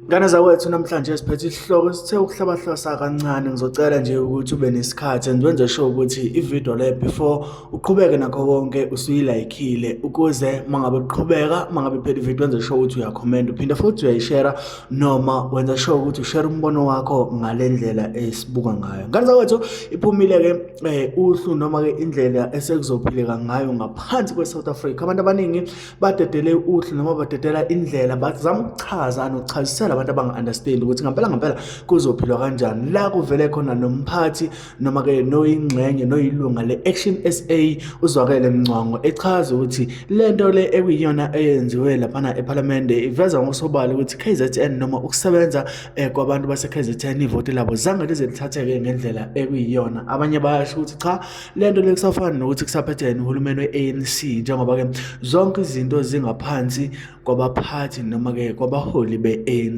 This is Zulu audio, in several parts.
Ngane zakwethu namhlanje siphethe isihloko sithe ukuhlabahlosa kancane ngizocela nje ukuthi ube nesikhathi wenze sure ukuthi ivideo le before uqhubeke nakho konke usuyilayikhile ukuze mangabe uqhubeka mangabe phela ivideo wenze sure ukuthi uyakhomenta uphinde futhi uyayishare noma wenza sure ukuthi ushare umbono wakho ngale ndlela esibuka ngayo. Ngane zakwethu iphumile ke uhlu noma ke indlela esekuzophileka ngayo ngaphansi kweSouth Africa. Abantu abaningi badedele uhlu noma badedela indlela bazama ukuchaza nokuchazisela abantu abanga-understand ukuthi ngempela kuzophilwa kanjani la kuvele khona nomphathi noma ke noyingxenye noyilunga le-Action SA uzwakele Mngcongo echaza ukuthi lento le ekuyiyona eyenziwe laphana eParliament iveza ngosobala ukuthi KZN noma ukusebenza kwabantu base-KZN ivote labo zange lize lithatheke ngendlela ekuyiyona. Abanye bayasho ukuthi cha lento le kusafana nokuthi kusaphethene uhulumeni we-ANC njengoba ke zonke izinto zingaphansi kwabaphathi noma ke kwabaholi be-ANC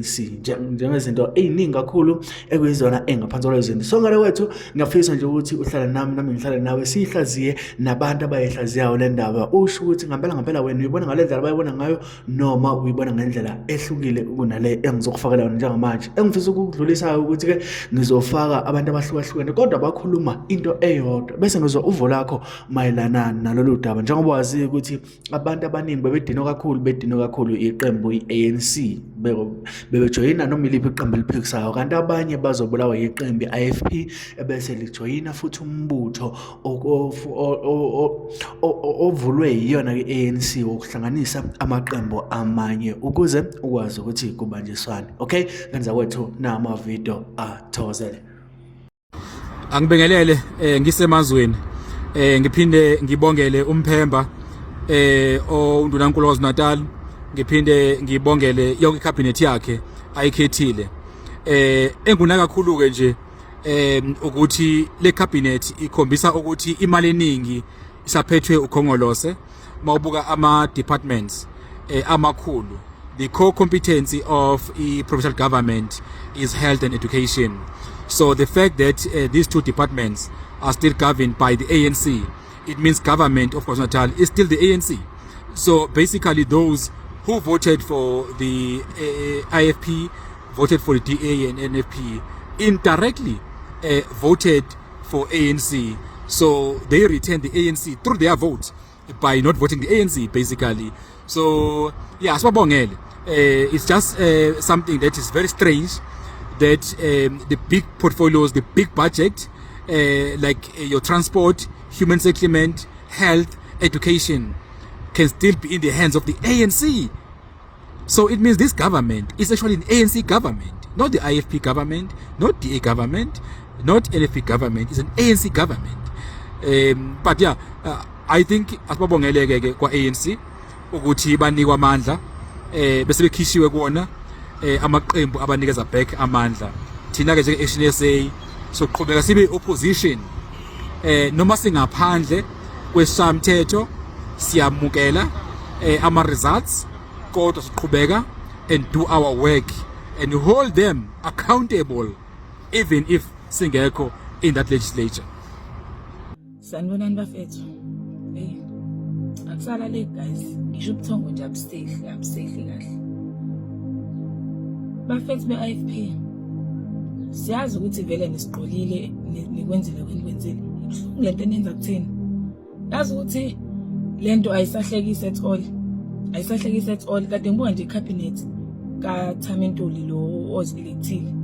njengezinto eziningi kakhulu ekuyizona engaphansi kwalezinto. So ngale wethu ngiyafisa nje ukuthi uhlale nami ngihlale nawe sihlaziye nabantu abayihlaziyayo le ndaba usho ukuthi ngempela wena uyibona ngale ndlela bayibona ngayo noma uyibona ngendlela ehlukile kunale engizokufakela yona njengamanje. Engifisa ukudlulisa ukuthi ke ngizofaka abantu abahlukahlukene kodwa bakhuluma into eyodwa bese ngizwa uvo lakho mayelana nalolu daba njengoba wazi ukuthi abantu abaningi bedinwa kakhulu iqembu i-ANC bebejoyina noma iliphi iqembu eliphikisayo kanti abanye bazobulawa iqembu i-IFP ebese lijoyina futhi umbutho ovulwe yiyona i-ANC wokuhlanganisa amaqembu amanye ukuze ukwazi ukuthi kubanjiswane. Okay, ngenza kwethu nama video athokozele. Angibingelele ngisemazweni ngiphinde ngibongele umphemba oNdunankulu KwaZulu-Natal ngiphinde ngibongele yonke icabinet yakhe ayikhethile enguna kakhulu ke nje ukuthi le cabinet ikhombisa ukuthi imali eningi isaphethwe ukhongolose mawubuka ama departments amakhulu. The core competency of a provincial government is health and education. So the fact that these two departments are still governed by the ANC, it means government of KwaZulu-Natal is still the ANC. So basically those who voted for the IFP, voted for the DA and NFP, indirectly voted for ANC. So they returned the ANC through their vote by not voting the ANC basically. So yeah, Asmabongele, it's just something that is very strange that the big portfolios, the big budget, like your transport, human settlement, health, education, can still be in the hands of the ANC. So it means this government is actually an ANC government, not the IFP government, not DA government, not NFP government. It's an ANC government. But yeah, I think asibabongeleke kwa ANC ukuthi banikwa amandla bese bekhishiwe kuona amaqembu abanikeza back amandla. Thina ke nje Action SA soqhubeka sibe opposition noma singaphandle kwesamthetho siyamukela ama results kodwa siqhubeka and do our work and hold them accountable even if singekho in that legislature. Sanibonani bafethu. Akusala le guys, ngisho ubuthongo nje abusehli kahle. Bafethu be-IFP siyazi ukuthi vele nisiqolile nikwenzile lento enenza kuthini. Yazi ukuthi lento ayisahlekisi at all kade ngibuka nje icabinet kaThamintuli lo ozielekthile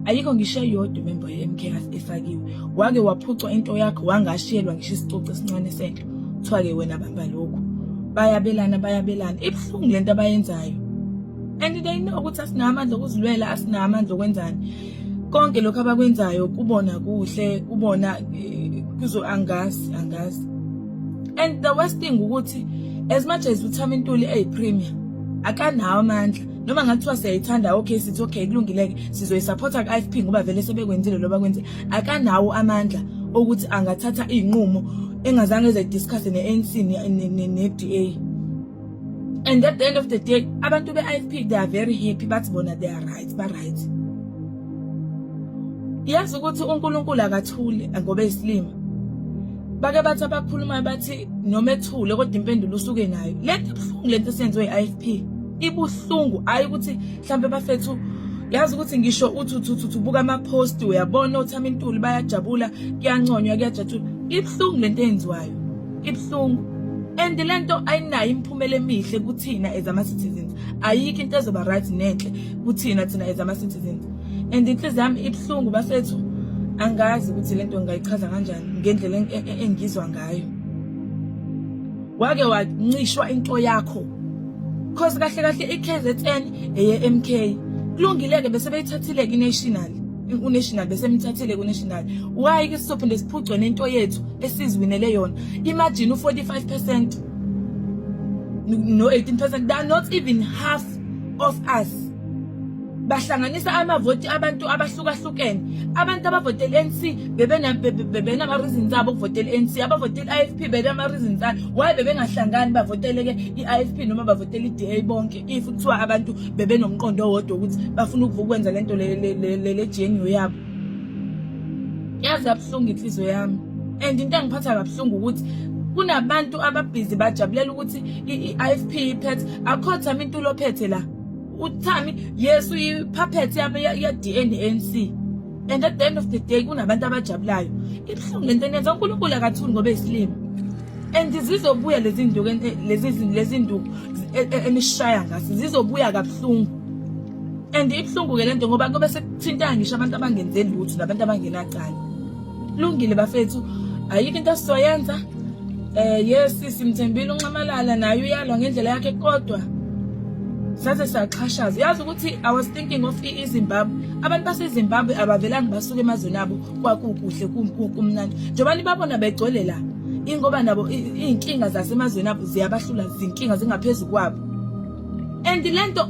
ayikho ngisho yodwa member ye-MK efakiwe wake waphucwa into yakho wangashiyelwa ngisho isicoco esincane senhle kuthiwa ke wena bamba lokho bayabelana ibuhlungu lento abayenzayo and they know ukuthi asinamandla okuzilwela asinamandla okwenzani konke lokho abakwenzayo kubona kuhle kubona kuzo angazi. And the worst thing ukuthi as much as uThamintuli premier akanawo amandla noma ngathiwa siyayithanda okay sithi okay kulungileke sizoyisupporta ku-IFP ngoba vele sebekwenzile loba kwenze akanawo amandla ukuthi angathatha izinqumo engazange ezidiscuss ne-ANC ne-DA. And at the end of the day abantu be-IFP they are very happy bathi bona they are right. Yazi ukuthi uNkulunkulu akathule ngoba esilima bake bathi abakhuluma bathi noma ethule kodwa impendulo usuke nayo lento ebuhlungu lento esenziwe i-IFP ibuhlungu hayi ukuthi mhlambe bafethu yazi ukuthi ngisho uthi ubuka ama-post uyabona uthama intuli bayajabula kuyanconywa kuyajatshula ibuhlungu lento eyenziwayo ibuhlungu and lento ayinayo imiphumela emihle kuthina as ama-citizens ayikho into ezoba right nenhle kuthina thina as ama-citizens and inhliziyo yami ibuhlungu bafethu angazi ukuthi lento ngayichaza kanjani ngendlela engizwa ngayo wake wancishwa into yakho cause kahle kahle i-KZN eye-MK kulungile-ke bese beyithathile unational bese mithathile kunational why ke sizophinde siphucwe nento yethu esizwinele yona imagine u45% no 18% they are not even half of us bahlanganisa amavoti abantu abahlukahlukene abantu abavotela ANC bebena reasons abo ukuvotela ANC abavotela IFP bebena reasons why bebengahlangani bavotele ke iIFP noma bavotela iDA bonke if kuthiwa abantu bebenomqondo owodwa ukuthi bafuna ukwenza lento le GNU yabo yazi abhlungu inhliziyo yami and into engiphatha kabuhlungu ukuthi kunabantu ababhizi bajabulela ukuthi iIFP iphethe akhotha umuntu lophethe la uthami yes uyipuppet ya DNC and at the end of the day kunabantu abajabulayo ibuhlungu lento yenza uNkulunkulu akathuli ngoba esilimo and zizobuya lezi nduku emishaya ngasi zizobuya kabuhlungu and ibuhlungu ke lento ngoba kube sekuthintana ngisho abantu abangenzeli lutho nabantu abangenacala kulungile bafethu ayikho into sizoyenza yes simthembile uNcamalala naye uyalwa ngendlela yakhe kodwa saze saxhashaza yazi ukuthi I was thinking of iZimbabwe abantu baseZimbabwe abavelanga basuka emazweni abo kwakukuhle kumnandi njengoba nibabona begcwele la ingoba nabo inkinga zasemazweni abo ziyabahlula izinkinga zingaphezulu kwabo and lento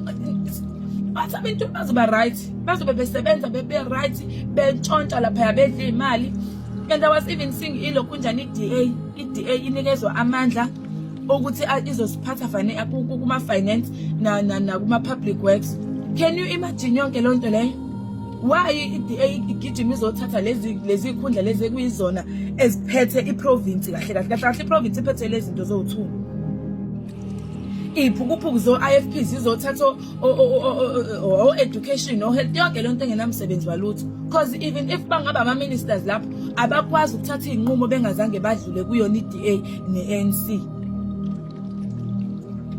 bathi abantu bazoba right bazobe besebenza bebe right betshontsha lapha bedla imali and I was even seeing ilokhu njani iDA inikezwa amandla ukuthi izosiphatha kuma finance na kuma public works can you imagine yonke lonto leyo why iDA igijima izothatha lezi ikhundla lezi kuyizona eziphethe iprovince kahle iprovince iphethe lezi zinto zowu2 iphukuphuku zo IFP zizothatha o education o health yonke lonto engenamsebenzi walutho because even if bangaba ama ministers lapho abakwazi ukuthatha izinqumo bengazange badlule kuyona iDA neANC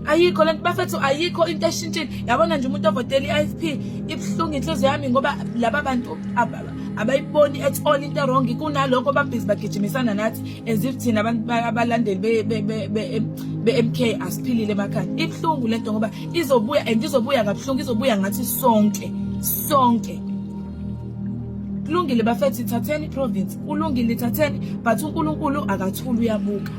ayikho lento bafethu ayikho into eshintshile yabona nje umuntu ovotela iIFP ibuhlungu inhliziyo yami ngoba laba bantu abayiboni at all into wrong kunalokho babhizi bagijimisana nathi as if thina abantu abalandeli beMK asiphilile emakhaya ibuhlungu lento ngoba izobuya kabuhlungu izobuya ngathi sonke kulungile bafethu thatheni province kulungile thatheni but uNkulunkulu akathuli uyabuka